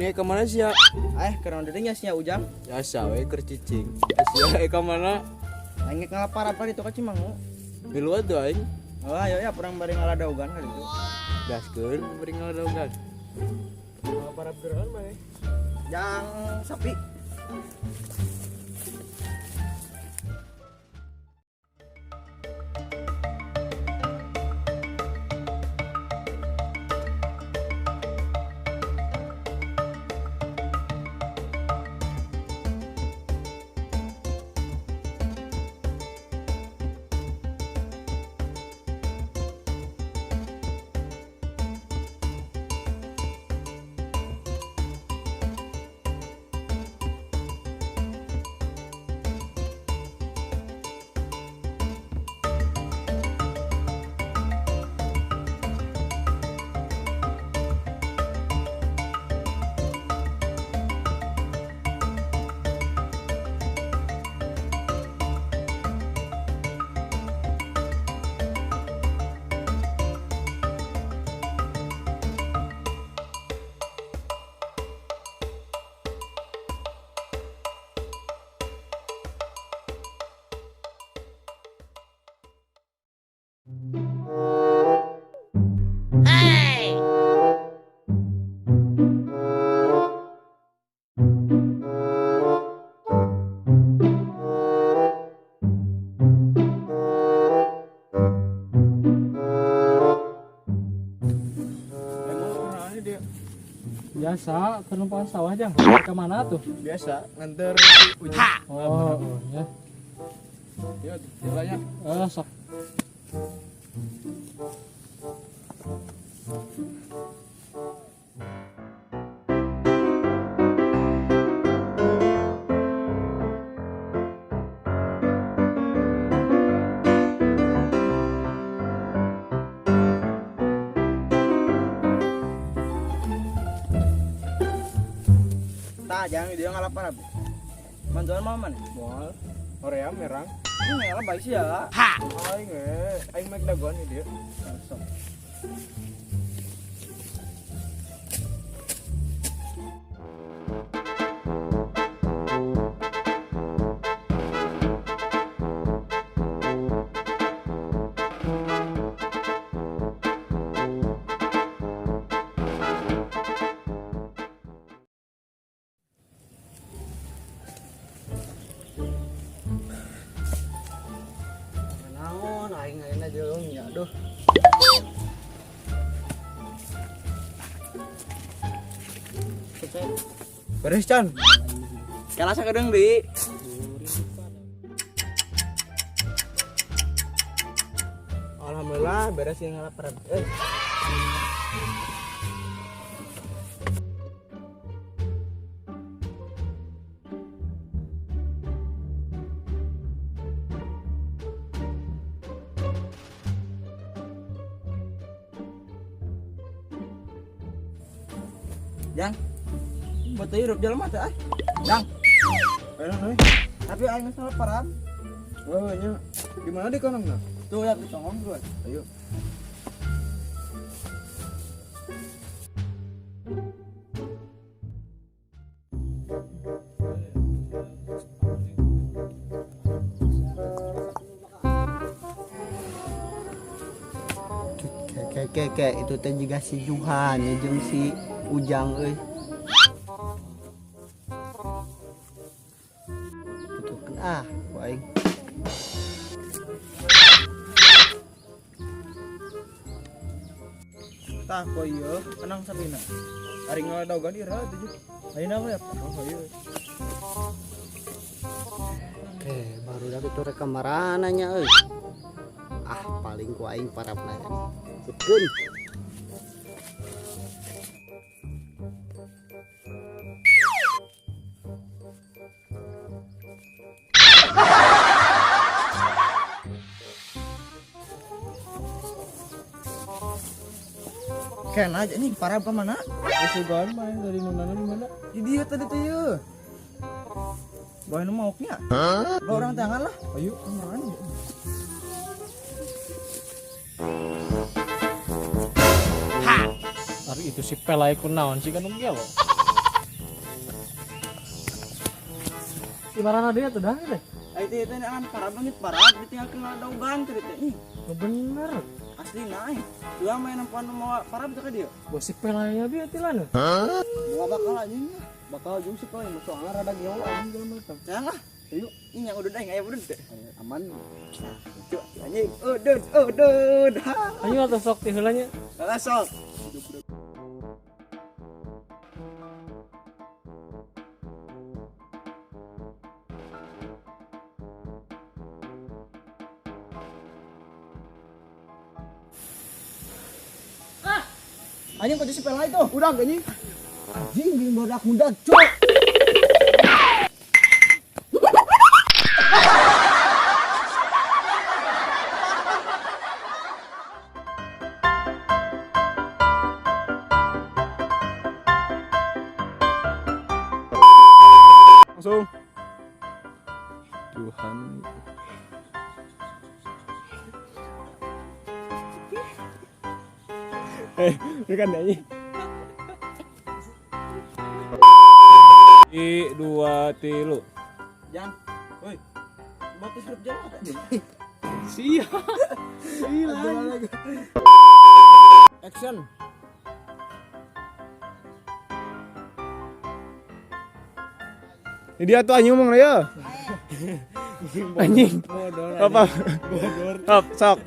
Aing ke mana sih ya? Karena dirinya sia Ujang. Biasa we keur cicing. Sia ke mana? Aing ngalapar apa itu ka Cimangu. Milu atuh aing. Oh, ayo ya perang bari ngaladaugan kali itu. Gaskeun beri ngaladaugan. Ngalapar abdurhan mah. Yang sapi. Biasa ke numpang sawah Jang. Ke mana tuh? Biasa nganter si Ujang. Oh, ya. Yuk, jalannya. Sok. Jangan dia ngalapar abi. Mantuan mama nih. Moal. Korea merang. Ini lah baik sih ya. Aing make dagon dia. Naon aing ayeuna jeung nya aduh. Beres Chan. Kana sakedeung di. Alhamdulillah beres yang ngalapar. Jang. Buat hirup jalan mata ah. Jang. Tapi aing salah param. Oh nya. Di mana di kanangna? Tuh ya ditongong tuh. Ayo. Kayak itu teh juga si Juhan ya jeung si Ujang euy. Tutupkeun ku aing. Tah ko ieu kenang sapina. Ari ngadaogan ira tuh. Ayeuna mah ya. Oh ieu. Oke, baru dah itu rekamarana nya euy. Paling ku aing parapna. Betul. Ken aja nih parap ke mana? Sugan main dari nunana di mana? Di dia tadi tuh ya. Bawa nu mauknya. Bawa orang tangan lah. Ayo kemarin. Ari itu si pelai ku naon sih kan dia lo. Gimana dia tuh dah deh. Itu kan parah banget parah. Ditinggal kena daugan cerita ini. Bener. Asli naik. Dua main nampan mau parah bisa ke dia. Gosip pelanya dia tilana. Gua bakal aja nih. Bakal juga sih kalau yang soalnya rada jauh anjing dalam mereka. Jangan lah. Yuk, ini yang udah ayo udah deh. Aman. Cuk, anjing. Udud. Ayo atuh sok ti heulanya. Sok. Anjing kok si pela itu? Udah anjing. Anjing bikin bodak muda, cuk. Langsung. Tuhan. Ini kan nyanyi. 2 3. Jangan. Woi. Batas grup jalan aja. Siap. Action. Ini dia tuh anjing ngomong ya. Anjing. Apa? Sok.